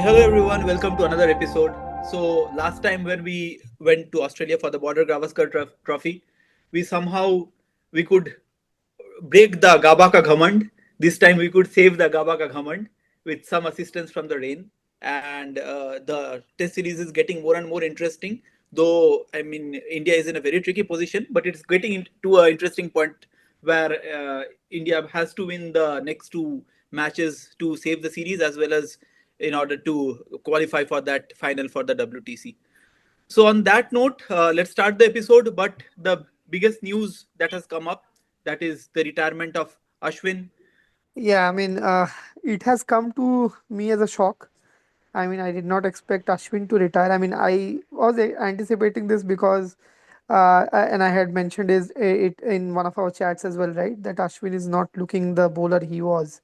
Hello everyone, welcome to another episode. So last time when we went to Australia for the Border Gavaskar Trophy, we somehow we could break the Gabaka Ghamand. This time we could save the Gabaka Ghamand with some assistance from the rain, and the Test series is getting more and more interesting. Though I mean India is in a very tricky position, but it's getting into an interesting point where India has to win the next two matches to save the series as well as in order to qualify for that final for the WTC. So on that note, let's start the episode. But the biggest news that has come up, that is the retirement of Ashwin. Yeah, it has come to me as a shock. I did not expect Ashwin to retire. I was anticipating this because, and I had mentioned it in one of our chats as well, right? That Ashwin is not looking the bowler he was.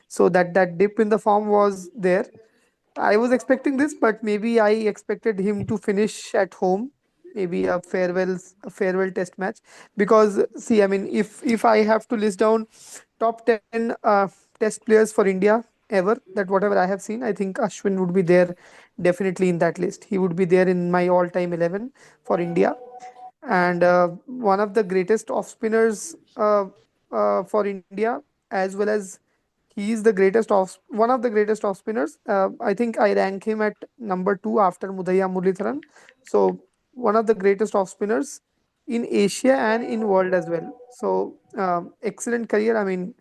So that dip in the form was there. I was expecting this, but maybe I expected him to finish at home, maybe a farewell test match. Because see, if I have to list down top 10 test players for India ever, that whatever I have seen, I think Ashwin would be there definitely in that list. He would be there in my all-time 11 for India, and one of the greatest off spinners for India, as well as he is the greatest off one of the greatest off spinners. I think I rank him at number two after Mudaya Muralitharan. So one of the greatest off spinners in Asia and in world as well. So excellent career.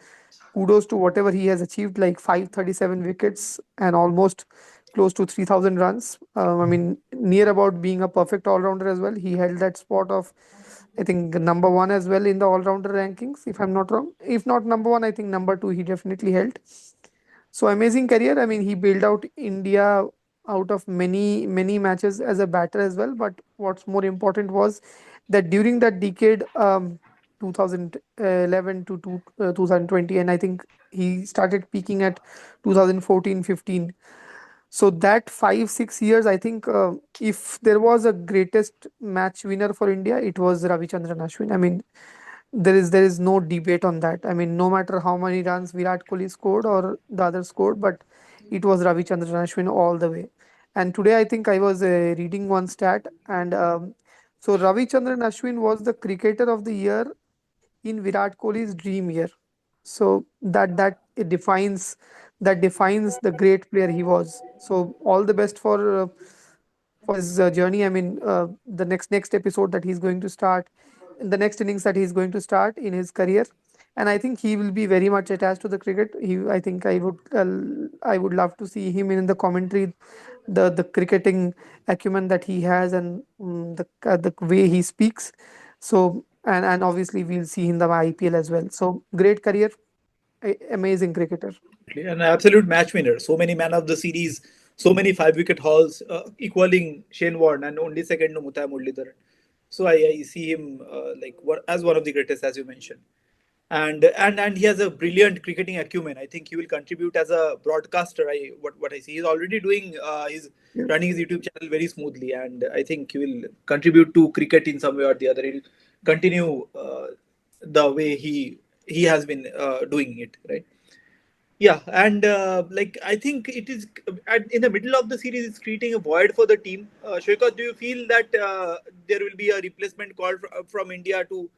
Kudos to whatever he has achieved, like 537 wickets and almost close to 3,000 runs. Near about being a perfect all rounder as well. He held that spot of, I think, number one as well in the all rounder rankings, if I'm not wrong. If not number one, I think number two he definitely held. So amazing career. He built out India out of many matches as a batter as well. But what's more important was that during that decade, 2011 to 2020, and I think he started peaking at 2014-15. So that 5 6 years, I think, if there was a greatest match winner for India, it was Ravichandran Ashwin. There is no debate on that. No matter how many runs Virat Kohli scored or the others scored, but it was Ravichandran Ashwin all the way. And today I think I was reading one stat, and so Ravichandran Ashwin was the cricketer of the year in Virat Kohli's dream year. So that defines the great player he was. So all the best for his journey. The next episode that he's going to start, in the next innings that he's going to start in his career, and I think he will be very much attached to the cricket. I think I would love to see him in the commentary, the cricketing acumen that he has, and the way he speaks. So and obviously we'll see in the IPL as well. So great career, amazing cricketer. An absolute match winner. So many man of the series, so many five-wicket hauls, equaling Shane Warne and only second to Mutaya Muralidharan. So I see him as one of the greatest, as you mentioned. And he has a brilliant cricketing acumen. I think he will contribute as a broadcaster. What I see, he's already doing. He's Yeah. running his YouTube channel very smoothly, and I think he will contribute to cricket in some way or the other. He'll continue the way he has been doing it, right? Yeah, and I think it is in the middle of the series, it's creating a void for the team. Shoika, do you feel that there will be a replacement call from India to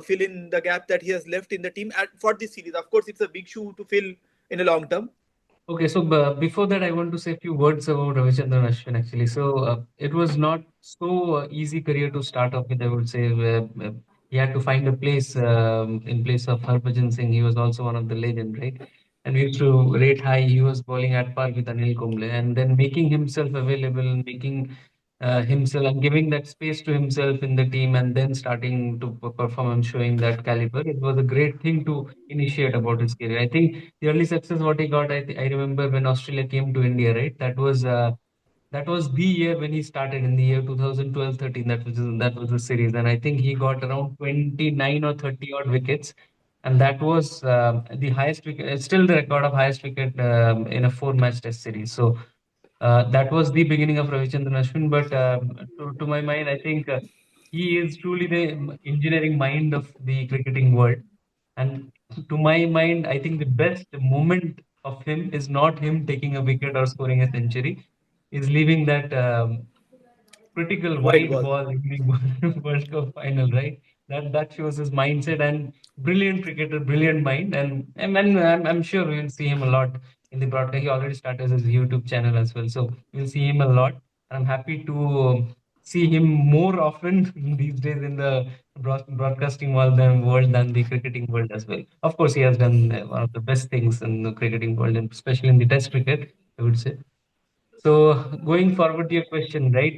fill in the gap that he has left in the team for this series? Of course, it's a big shoe to fill in a long term. Okay, so before that, I want to say a few words about Ravichandran Ashwin actually. So it was not so easy career to start off with. I would say he had to find a place in place of Harbhajan Singh. He was also one of the legend, right? And we used to rate high. He was bowling at par with Anil Kumble, and then making himself available, making himself and giving that space to himself in the team, and then starting to perform and showing that caliber. It was a great thing to initiate about his career. I think the early success what he got, I remember when Australia came to India, right? That was the year when he started in the year 2012-13. That was the series, and I think he got around 29 or 30 odd wickets, and that was the highest wicket, still the record of highest wicket in a four-match Test series. So that was the beginning of Ravichandran Ashwin. But to my mind, I think he is truly the engineering mind of the cricketing world. And to my mind, I think the best moment of him is not him taking a wicket or scoring a century. Is leaving that critical White wide ball. ball in the World Cup final, right? That shows his mindset and brilliant cricketer, brilliant mind, and I'm sure we'll see him a lot in the broadcast. He already started his YouTube channel as well, so we'll see him a lot. I'm happy to see him more often these days in the broadcasting world than the cricketing world as well. Of course, he has done one of the best things in the cricketing world, and especially in the Test cricket, I would say. So going forward to your question, right?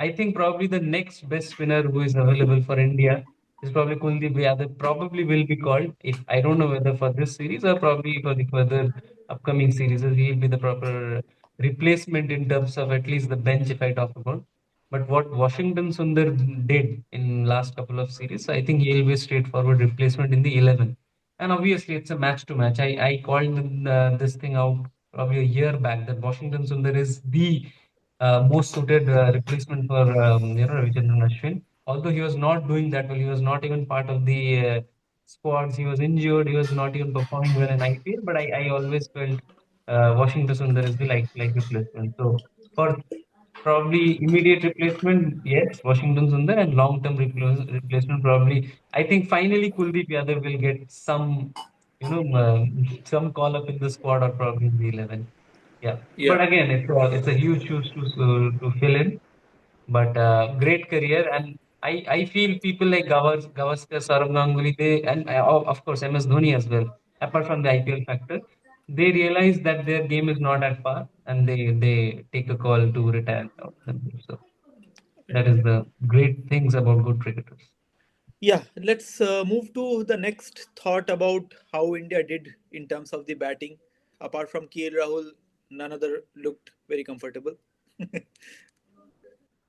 I think probably the next best spinner who is available for India is probably Kuldeep Yadav. Probably will be called. If I don't know whether for this series or probably for the further upcoming series, he will be the proper replacement in terms of at least the bench. If I talk about, but what Washington Sundar did in last couple of series, I think he will be a straightforward replacement in the 11. And obviously, it's a match to match. I called this thing out probably a year back that Washington Sundar is the most suited replacement for Ravichandran Ashwin. Although he was not doing that well, he was not even part of the squads. He was injured. He was not even performing well in IPL. But I always felt Washington Sundar is the like replacement. So for probably immediate replacement, yes, Washington Sundar, and long-term replacement probably. I think finally Kuldeep Yadav will get some, some call up in the squad or probably in the 11. Yeah, Yeah. but again, it's a huge shoes to fill in. But great career, and I feel people like Gavaskar, Saurav Ganguly, they and of course MS Dhoni as well. Apart from the IPL factor, they realize that their game is not at par, and they take a call to retire out themselves. So that is the great things about good cricketers. Yeah, let's move to the next thought about how India did in terms of the batting. Apart from KL Rahul, none other looked very comfortable.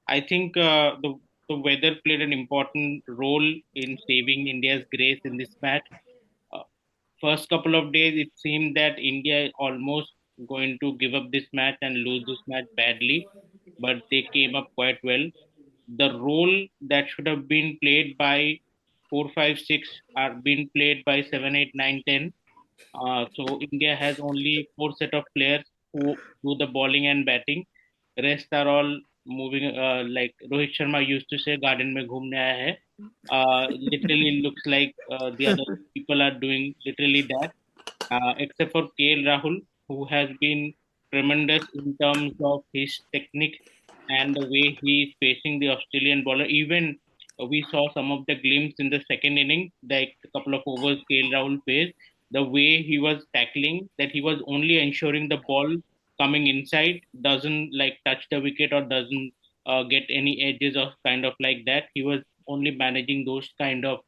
I think the weather played an important role in saving India's grace in this match. Uh, First couple of days, it seemed that India is almost going to give up this match and lose this match badly, but they came up quite well. The role that should have been played by 4, 5, 6 are being played by 7, 8, 9, 10. So India has only four set of players who do the bowling and batting. Rest are all moving. Like Rohit Sharma used to say, "Garden mein ghumne aaya hai." Literally looks like the other people are doing literally that. Except for KL Rahul, who has been tremendous in terms of his technique and the way he is facing the Australian bowler. Even we saw some of the glimpse in the second inning, like a couple of overs KL Rahul faced. The way he was tackling, that he was only ensuring the ball coming inside doesn't like touch the wicket or doesn't get any edges of kind of like that. He was only managing those kind of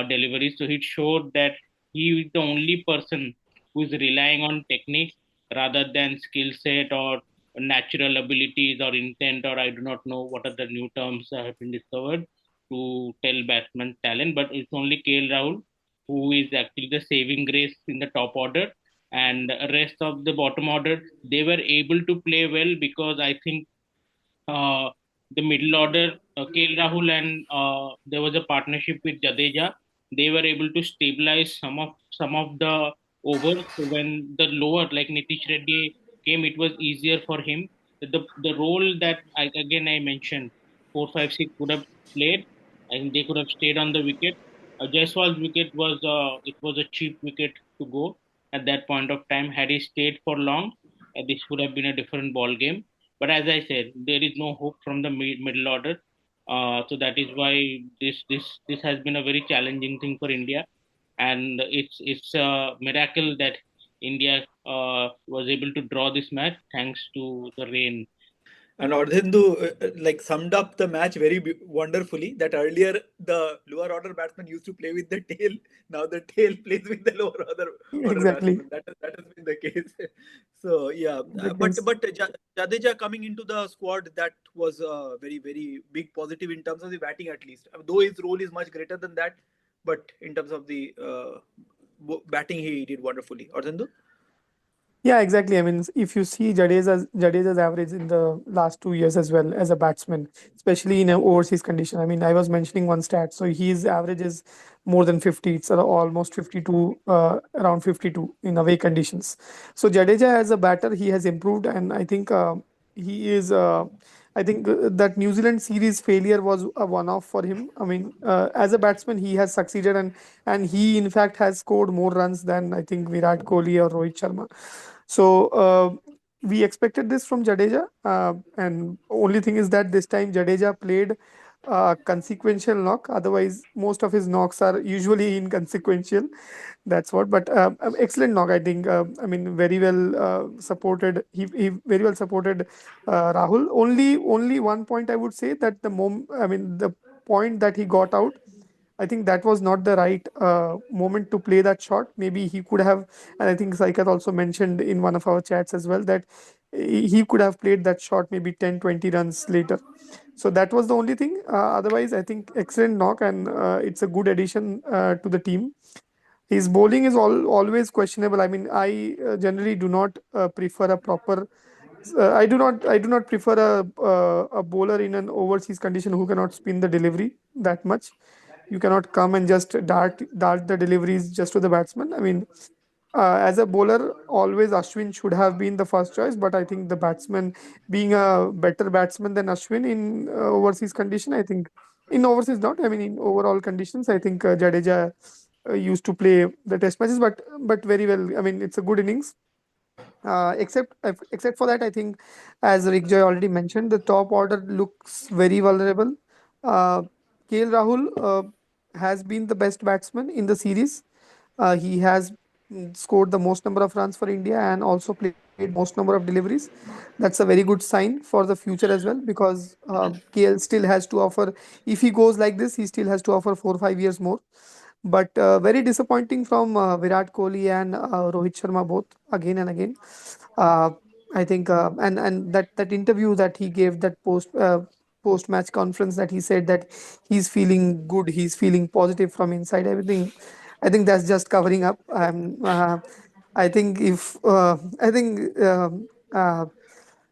deliveries. So it showed that he is the only person who is relying on techniques rather than skill set or natural abilities or intent, or I do not know what are the new terms that have been discovered to tell batsman talent. But it's only KL Rahul who is actually the saving grace in the top order, and rest of the bottom order they were able to play well because I think uh, the middle order, KL Rahul and there was a partnership with Jadeja. They were able to stabilize some of the overs. So when the lower like Nitish Reddy came, it was easier for him. The role that I mentioned, 4, 5, 6 would have played, and they could have stayed on the wicket. Jaiswal's wicket was it was a cheap wicket to go at that point of time. Had he stayed for long, this would have been a different ball game. But as I said, there is no hope from the middle order. So that is why this has been a very challenging thing for India, and it's a miracle that India was able to draw this match thanks to the rain. And Ardhendu like summed up the match very wonderfully. That earlier the lower order batsman used to play with the tail. Now the tail plays with the lower order Exactly. batsman. That has been the case. So yeah, Because Jadeja coming into the squad, that was a very big positive in terms of the batting at least. Though his role is much greater than that, but in terms of the batting he did wonderfully. Ardhendu? Yeah, exactly. I mean, if you see Jadeja's average in the last 2 years as well as a batsman, especially in an overseas condition. I mean, I was mentioning one stat, so his average is more than 50. It's almost 52, around 52 in away conditions. So Jadeja as a batter, he has improved, and I think he is. I think that New Zealand series failure was a one-off for him. I mean, as a batsman, he has succeeded, and he in fact has scored more runs than I think Virat Kohli or Rohit Sharma. So we expected this from Jadeja, and only thing is that this time Jadeja played consequential knock. Otherwise, most of his knocks are usually inconsequential. That's what. But excellent knock, I think. I mean, very well supported. He very well supported Rahul. Only one point I would say that I mean, the point that he got out, I think that was not the right moment to play that shot. Maybe he could have, and I think Saikat also mentioned in one of our chats as well that he could have played that shot maybe 10, 20 runs later. So that was the only thing. Otherwise, I think excellent knock, and it's a good addition to the team. His bowling is always questionable. I mean, I generally do not prefer a proper. I do not prefer a bowler in an overseas condition who cannot spin the delivery that much. You cannot come and just dart the deliveries just to the batsman. I mean, as a bowler, always Ashwin should have been the first choice, but I think the batsman, being a better batsman than Ashwin in overseas condition, I think in overseas not. I mean, in overall conditions, I think Jadeja used to play the test matches, but very well. I mean, it's a good innings. Except for that, I think, as Rick Joy already mentioned, the top order looks very vulnerable. Uh, KL Rahul has been the best batsman in the series. He has scored the most number of runs for India and also played most number of deliveries. That's a very good sign for the future as well because KL still has to offer. If he goes like this, he still has to offer 4 or 5 years more. But very disappointing from Virat Kohli and Rohit Sharma both again and again. Uh, I think and that interview that he gave, that post match conference, that he said that he's feeling good, he's feeling positive from inside. Everything, I think that's just covering up. I think if I think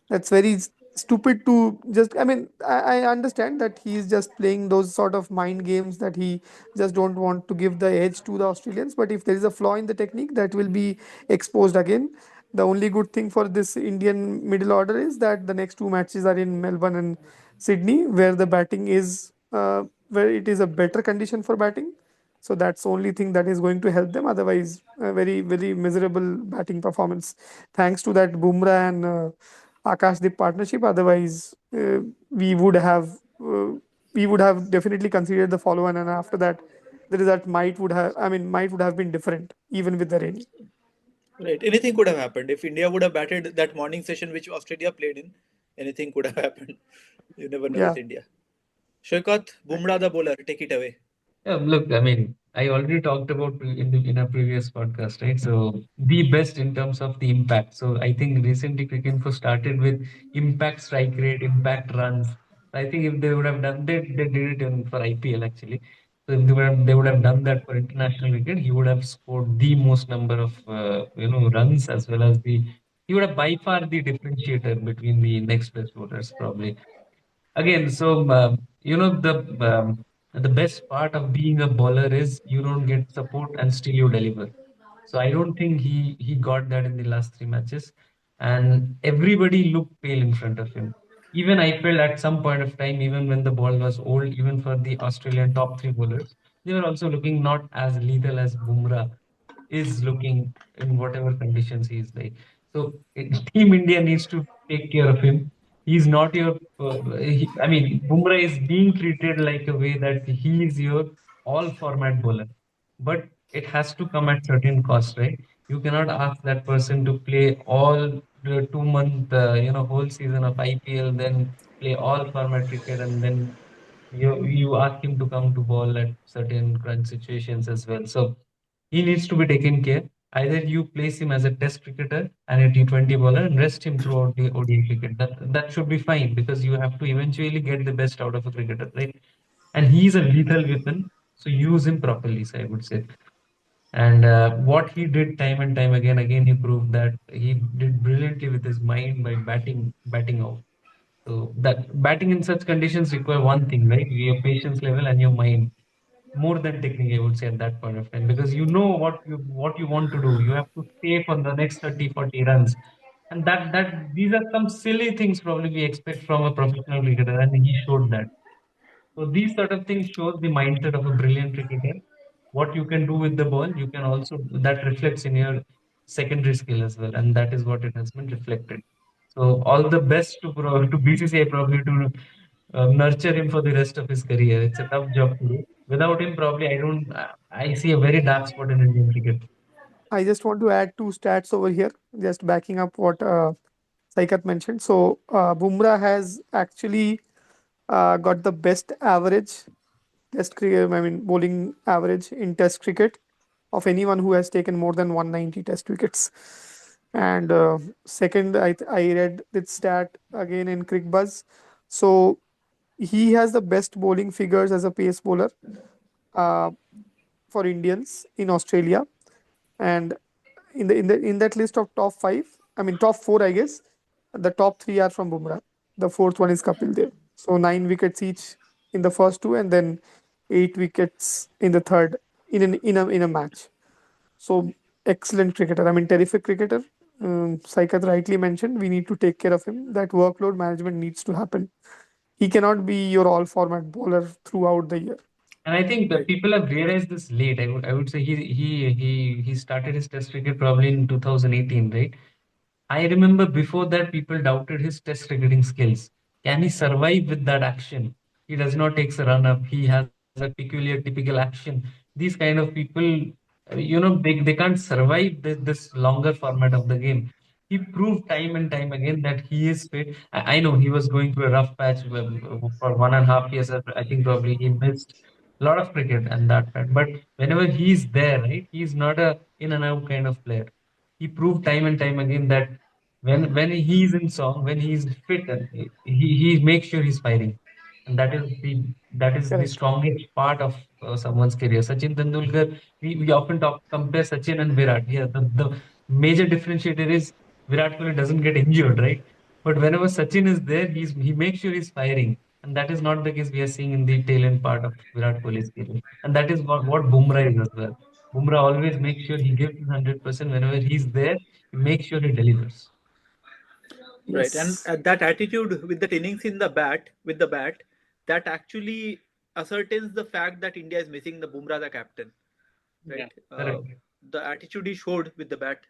that's very stupid to just. I mean, I understand that he's just playing those sort of mind games, that he just don't want to give the edge to the Australians. But if there is a flaw in the technique, that will be exposed again. The only good thing for this Indian middle order is that the next two matches are in Melbourne and Sydney, where the batting is where it is a better condition for batting. So that's the only thing that is going to help them. Otherwise, a very miserable batting performance. Thanks to that Bumrah and Akashdeep partnership. Otherwise, we would have uh, we would have definitely considered the follow-on, and after that, the result might would have been different even with the rain. Right. Anything could have happened. If India would have batted that morning session which Australia played in, anything could have happened. You never know with Yeah. India. Shokat, Bumrah the bowler, take it away. Yeah, look, I mean, I already talked about in a previous podcast, right? So the best in terms of the impact. So I think recently Cricinfo started with impact strike rate, impact runs. I think if they would have done they did it for IPL actually. So if they would have done that for international cricket, he would have scored the most number of runs as well as he would have by far the differentiator between the next best bowlers probably. Again, so the best part of being a bowler is you don't get support and still you deliver. So I don't think he got that in the last three matches, and everybody looked pale in front of him. Even I felt at some point of time, even when the ball was old, even for the Australian top three bowlers, they were also looking not as lethal as Bumrah is looking in whatever conditions he is like. So Team India needs to take care of him. He's not your. I mean, Bumrah is being treated like a way that he is your all format bowler, but it has to come at certain cost, right? You cannot ask that person to play all the 2 month, whole season of IPL, then play all format cricket, and then you ask him to come to ball at certain crunch situations as well. So he needs to be taken care. Either you place him as a test cricketer and a T20 bowler and rest him throughout the ODI cricket. That should be fine because you have to eventually get the best out of a cricketer, right? And he's a lethal weapon, so use him properly, so I would say. And what he did time and time again, he proved that he did brilliantly with his mind by batting out. So that batting in such conditions require one thing, right? Your patience level and your mind, more than technique, I would say at that point of time, because you know what you want to do. You have to stay for the next 30, 40 runs. And that these are some silly things probably we expect from a professional cricketer, and he showed that. So these sort of things shows the mindset of a brilliant cricketer. What you can do with the ball, you can also that reflects in your secondary skill as well, and that is what it has been reflected. So all the best to BCCI probably to nurture him for the rest of his career. It's a tough job to do. Without him, probably I see a very dark spot in Indian cricket. I just want to add two stats over here, just backing up what Saikat mentioned. So Bumrah has actually got the best average test cricket, I mean bowling average in test cricket of anyone who has taken more than 190 test wickets. And second, I read this stat again in CricBuzz. So he has the best bowling figures as a pace bowler uh, for Indians in Australia. And in that list of top five, I mean top four, I guess the top three are from Bumrah. The fourth one is Kapil Dev. So 9 wickets each in the first two, and then 8 wickets in the third in a match. So excellent cricketer. I mean, terrific cricketer. Saikat rightly mentioned, we need to take care of him. That workload management needs to happen. He cannot be your all format bowler throughout the year. And I think that Right. people have realized this late. I would say he started his test cricket probably in 2018, right? I remember before that people doubted his test cricketing skills. Can he survive with that action? He does not take a run up. He has a peculiar, typical action. These kind of people, they can't survive this longer format of the game. He proved time and time again that he is fit. I know he was going through a rough patch for 1.5 years. I think probably he missed a lot of cricket and that part. But whenever he's there, right, he's not a in and out kind of player. He proved time and time again that when he's in song, when he's fit, he makes sure he's firing, and that is the Correct. strongest part of someone's career. Sachin Tendulkar, we often talk compare Sachin and Virat. Yeah, the major differentiator is Virat Kohli doesn't get injured, right? But whenever Sachin is there, he makes sure he's firing, and that is not the case we are seeing in the tail end part of Virat Kohli's career, and that is what Bumrah is as well. Bumrah always makes sure he gives his 100% whenever he's there. He makes sure he delivers. Right, and Yes. that attitude with the innings in the bat, with the bat, that actually ascertains the fact that India is missing the Bumrah, the captain. Yeah. Right, Correct. the attitude he showed with the bat,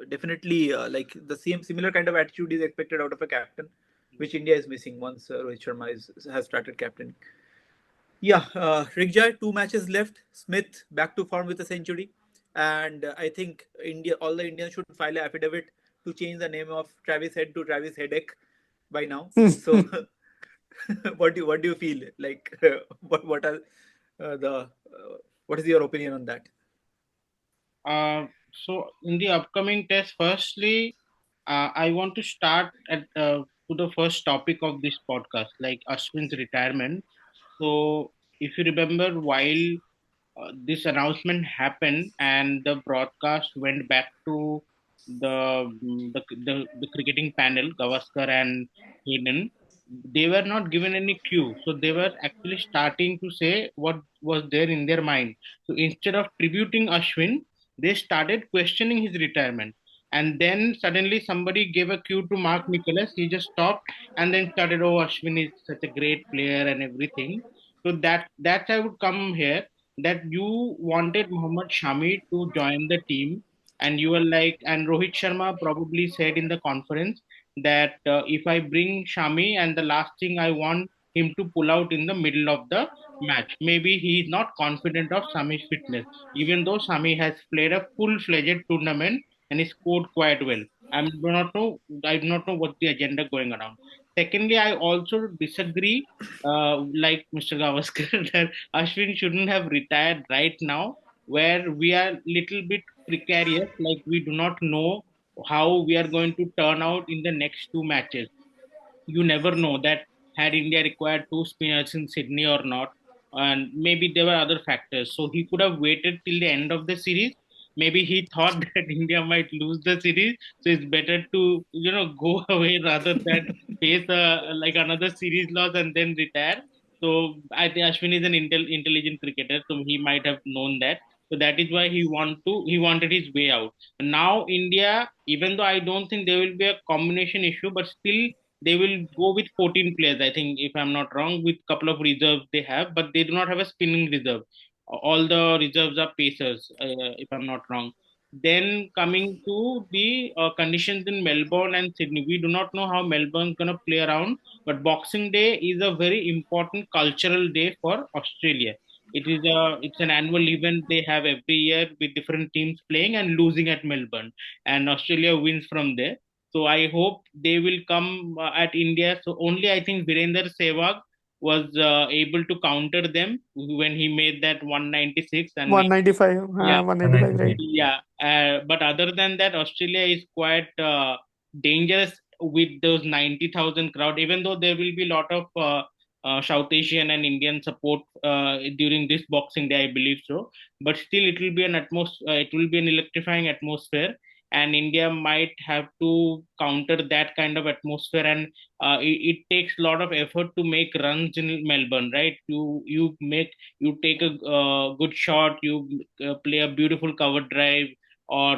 definitely like the same similar kind of attitude is expected out of a captain, which India is missing once Rohit Sharma has started captaining. Yeah, Rigjai, 2 matches left. Smith back to form with a century, and I think India, all the Indians should file an affidavit to change the name of Travis Head to Travis Headache by now. So, what do you feel like? What are the what is your opinion on that? So in the upcoming test, firstly, I want to start at to the first topic of this podcast, like Ashwin's retirement. So if you remember, while this announcement happened and the broadcast went back to the cricketing panel, Gavaskar and Hayden, they were not given any cue. So they were actually starting to say what was there in their mind. So instead of tributing Ashwin, they started questioning his retirement. And then suddenly somebody gave a cue to Mark Nicholas. He just stopped and then started, "Oh, Ashwin is such a great player and everything." So that I would come here, that you wanted Muhammad Shami to join the team, and you were like, and Rohit Sharma probably said in the conference that if I bring Shami, and the last thing I want him to pull out in the middle of the match. Maybe he is not confident of Shami's fitness, even though Shami has played a full-fledged tournament and he scored quite well. I do not know what the agenda going around. Secondly, I also disagree, like Mr. Gavaskar, that Ashwin shouldn't have retired right now, where we are little bit precarious, like we do not know how we are going to turn out in the next two matches. You never know that had India required two spinners in Sydney or not, and maybe there were other factors. So he could have waited till the end of the series, maybe he thought that India might lose the series, so it's better to go away rather than face like another series loss and then retire. So I think Ashwin is an intelligent cricketer, so he might have known that. So that is why he wanted his way out. Now India, even though I don't think there will be a combination issue, but still they will go with 14 players. I think, if I'm not wrong, with couple of reserves they have, but they do not have a spinning reserve. All the reserves are pacers, if I'm not wrong. Then coming to the conditions in Melbourne and Sydney, we do not know how Melbourne's going to play around, but Boxing Day is a very important cultural day for Australia. It's an annual event they have every year with different teams playing and losing at Melbourne, and Australia wins from there. So I hope they will come at India. So only I think Virender Sehwag was able to counter them when he made that 196, and we 195, yeah 195, right? 193. yeah, but other than that, Australia is quite dangerous with those 90,000 crowd. Even though there will be a lot of South Asian and Indian support during this Boxing Day, I believe so. But still, it will be an It will be an electrifying atmosphere, and India might have to counter that kind of atmosphere. And it takes a lot of effort to make runs in Melbourne, right? You take a good shot, you play a beautiful cover drive, or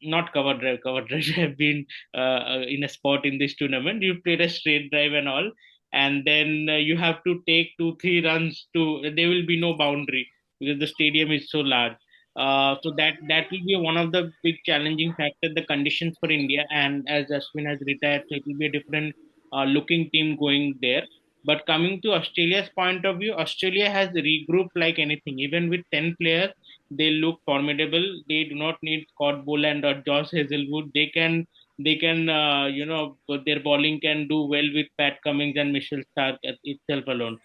not cover drive. Cover drive have been in a spot in this tournament. You played a straight drive and all, and then you have to take 2 3 runs to. There will be no boundary because the stadium is so large. So that will be one of the big challenging factor, the conditions for India. And as Ashwin has retired, so it will be a different looking team going there. But coming to Australia's point of view, Australia has regrouped like anything. Even with 10 players, they look formidable. They do not need Scott Boland or Josh Hazelwood. Their bowling can do well with Pat Cummins and Mitchell Stark itself alone.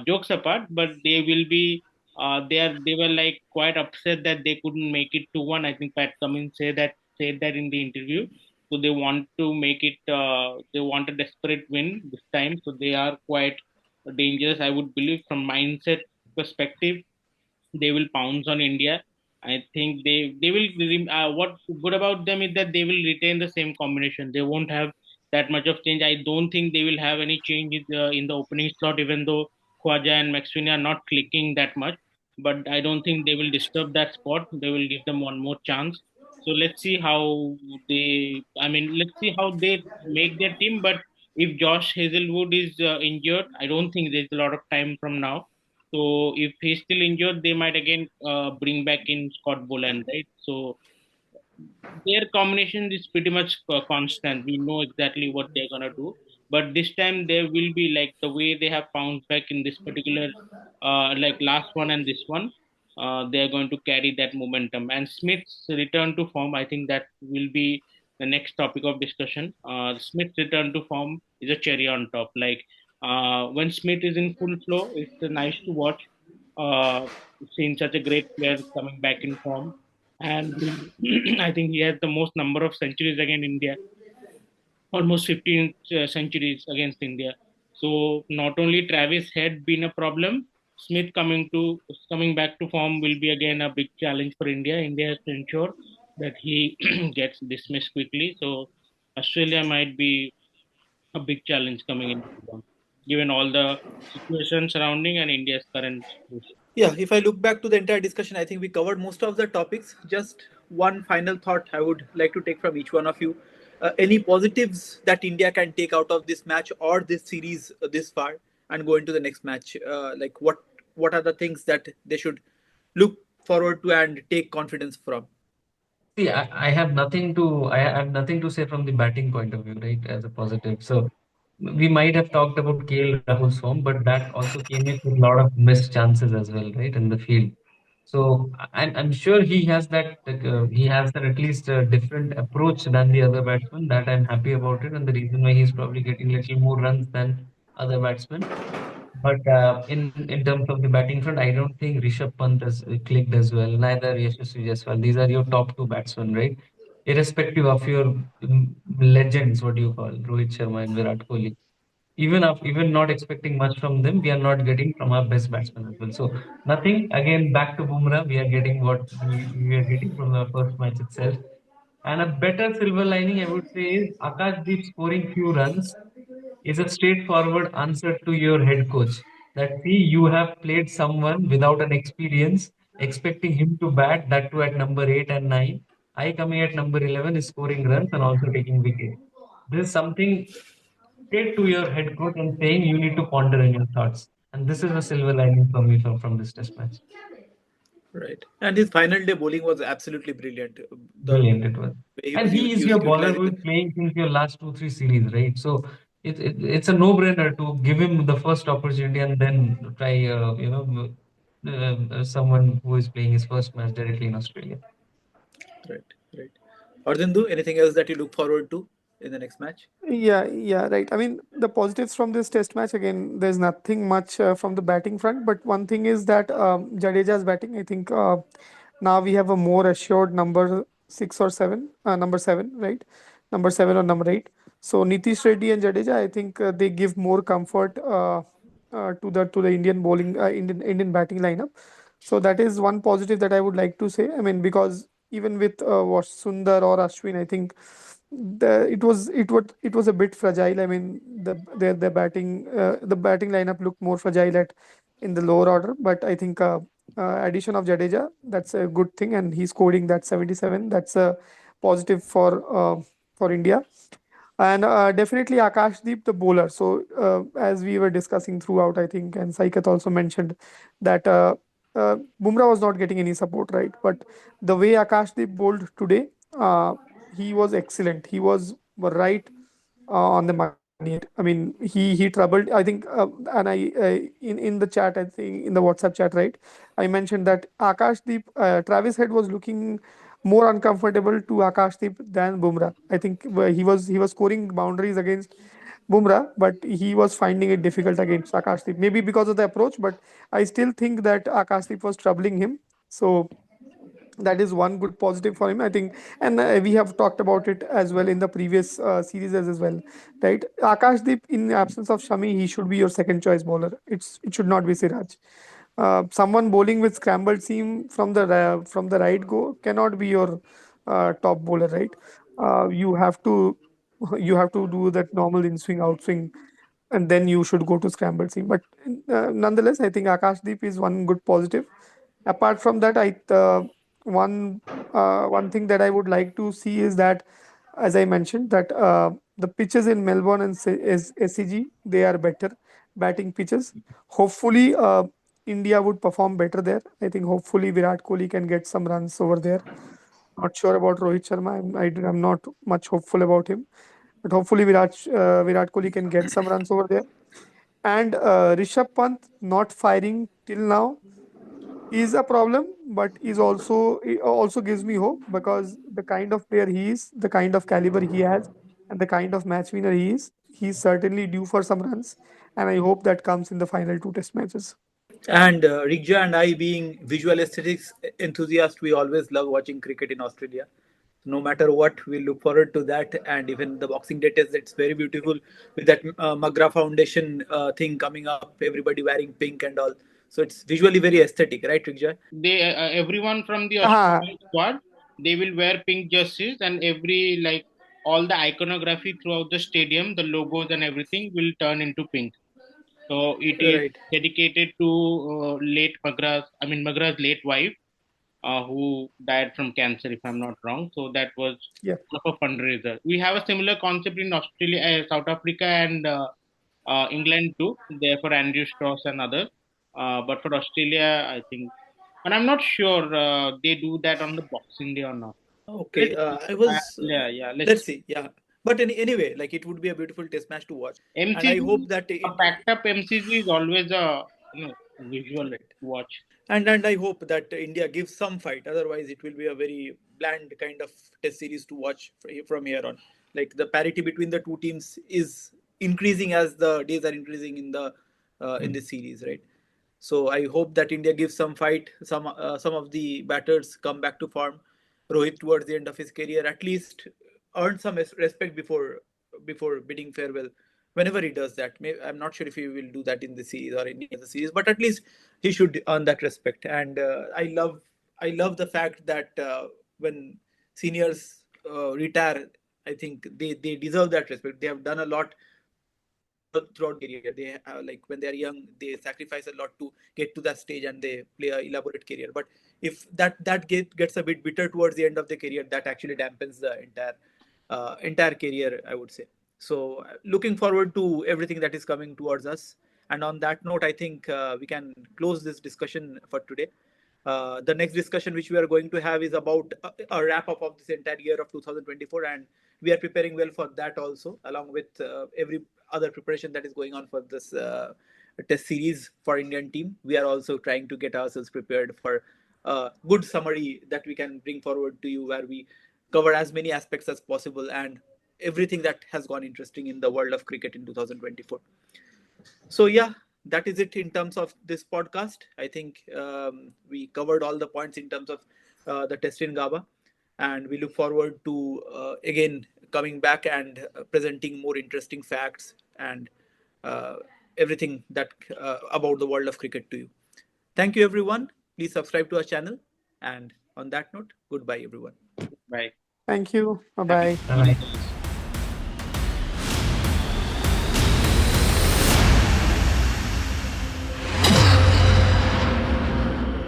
Jokes apart, but they were like quite upset that they couldn't make it 2-1. I think Pat Cummins said that in the interview. So they want to make it. They want a desperate win this time. So they are quite dangerous, I would believe, from mindset perspective. They will pounce on India. I think they will. What good about them is that they will retain the same combination. They won't have that much of change. I don't think they will have any change in the opening slot, even though Khwaja and Maxwini are not clicking that much. But I don't think they will disturb that spot. They will give them one more chance. So let's see how let's see how they make their team. But if Josh Hazelwood is injured, I don't think there's a lot of time from now. So if he's still injured, they might again bring back in Scott Boland, right? So their combination is pretty much constant. We know exactly what they're gonna do, but this time there will be like the way they have bounced back in this particular, like last one and this one. They are going to carry that momentum. And Smith's return to form, I think that will be the next topic of discussion. Smith's return to form is a cherry on top. Like when Smith is in full flow, it's nice to watch. Uh, Seeing such a great player coming back in form, and I think he has the most number of centuries against India, almost 15 centuries against India. So not only Travis had been a problem, Smith coming back to form will be again a big challenge for India. India has to ensure that he gets dismissed quickly. So Australia might be a big challenge coming in, given all the situation surrounding and India's current situation. Yeah, if I look back to the entire discussion, I think we covered most of the topics. Just one final thought I would like to take from each one of you. Any positives that India can take out of this match or this series this far and go into the next match? Like what are the things that they should look forward to and take confidence from? See, I have nothing to say from the batting point of view, right, as a positive. So we might have talked about KL Rahul's form, but that also came in with a lot of missed chances as well, right, in the field. So I'm sure he has he has that at least a different approach than the other batsmen. That I'm happy about it, and the reason why he's probably getting little more runs than other batsmen. But in terms of the batting front, I don't think Rishabh Pant has clicked as well. Neither Yashasvi Jaiswal. These are your top two batsmen, right? Irrespective of your legends, what do you call Rohit Sharma and Virat Kohli. even not expecting much from them, we are not getting from our best batsmen as well. So nothing. Again, back to Bumrah, we are getting what we are getting from the first match itself. And a better silver lining, I would say, is Akashdeep scoring few runs is a straightforward answer to your head coach. That see, you have played someone without an experience, expecting him to bat, that too at number 8 and 9. I coming at number 11 is scoring runs and also taking wickets. This is something straight to your head coach and saying you need to ponder in your thoughts. And this is a silver lining for me from this test match. Right. And his final day bowling was absolutely brilliant. The Brilliant it was. way he And was he is your bowler utilizing who the. is playing since your last 2, 3 series, right? So it's a no-brainer to give him the first opportunity and then try, someone who is playing his first match directly in Australia. Right, right. Ardindu, anything else that you look forward to in the next match? Yeah, yeah, right. I mean, the positives from this test match, again, there's nothing much from the batting front, but one thing is that Jadeja's batting, I think now we have a more assured number 6 or 7, number 7, right? Number 7 or number 8. So Nitish Reddy and Jadeja, I think they give more comfort to the Indian bowling, Indian batting lineup. So that is one positive that I would like to say. I mean, because even with Sundar or Ashwin, I think it was a bit fragile. I mean, the batting lineup looked more fragile at in the lower order, but I think addition of Jadeja, that's a good thing, and he's scoring that 77. That's a positive for India. And definitely Akashdeep, the bowler. So as we were discussing throughout, I think, and Saikat also mentioned that Bumrah was not getting any support, right? But the way Akashdeep bowled today, he was excellent. He was right on the money. I mean, he troubled. I think, and in the chat, I think in the WhatsApp chat, right? I mentioned that Akashdeep, Travis Head was looking more uncomfortable to Akashdeep than Bumrah. I think he was scoring boundaries against Bumrah, but he was finding it difficult against Akashdeep. Maybe because of the approach, but I still think that Akashdeep was troubling him. So that is one good positive for him, I think. And we have talked about it as well in the previous series as well, right? Akashdeep, in the absence of Shami, he should be your second choice bowler. It should not be Siraj. Someone bowling with scrambled seam from the right go cannot be your top bowler, right? You have to you have to do that normal in swing out swing, and then you should go to scrambled seam. But nonetheless, I think Akashdeep is one good positive. Apart from that, one one thing that I would like to see is that, as I mentioned, that the pitches in Melbourne and SCG, they are better batting pitches. Hopefully, India would perform better there. I think hopefully Virat Kohli can get some runs over there. Not sure about Rohit Sharma. I'm not much hopeful about him, but hopefully Virat Kohli can get some runs over there. And Rishabh Pant not firing till now is a problem, but it also gives me hope, because the kind of player he is, the kind of caliber he has, and the kind of match winner he is, he's certainly due for some runs, and I hope that comes in the final two test matches. And Rigja and I, being visual aesthetics enthusiasts, we always love watching cricket in Australia. No matter what, we look forward to that. And even the Boxing Day test, it's very beautiful with that Magra Foundation thing coming up, everybody wearing pink and all. So it's visually very aesthetic, right, Rigja? They everyone from the Ah, Australian squad, they will wear pink jerseys, and every like all the iconography throughout the stadium, the logos and everything will turn into pink. So it is Right. dedicated to Magra's late wife, who died from cancer, if I'm not wrong. So that was yeah. one of a fundraiser. We have a similar concept in Australia, South Africa, and England too. There for Andrew Strauss and others. But for Australia, I think, and I'm not sure they do that on the Boxing Day or not. Let's Okay. see. I was. Yeah. Let's Let's see. Yeah. But anyway, like it would be a beautiful test match to watch. And I hope MCG. that A it. packed up MCG is always a visual Right. watch. And I hope that India gives some fight. Otherwise, it will be a very bland kind of test series to watch from here on. Like the parity between the two teams is increasing as the days are increasing in this series, right? So I hope that India gives some fight. Some of the batters come back to form. Rohit towards the end of his career at least earned some respect before bidding farewell whenever he does that. I'm not sure if he will do that in the series or any other series, but at least he should earn that respect. And I love the fact that when seniors retire, I think they deserve that respect. They have done a lot throughout their career. They like when they are young, they sacrifice a lot to get to that stage, and they play a elaborate career. But if gets a bit bitter towards the end of the career, that actually dampens the entire career, I would say. So looking forward to everything that is coming towards us. And on that note, I think we can close this discussion for today. The next discussion which we are going to have is about a wrap up of this entire year of 2024, and we are preparing well for that also, along with every other preparation that is going on for this test series for Indian team. We are also trying to get ourselves prepared for a good summary that we can bring forward to you, where we cover as many aspects as possible and everything that has gone interesting in the world of cricket in 2024. So yeah, that is it in terms of this podcast. I think we covered all the points in terms of the test in Gaba, and we look forward to again coming back and presenting more interesting facts and uh, everything that about the world of cricket to you. Thank you, everyone. Please subscribe to our channel. And on that note, goodbye, everyone. Bye. Thank you. Bye Happy bye. Bye. New Year.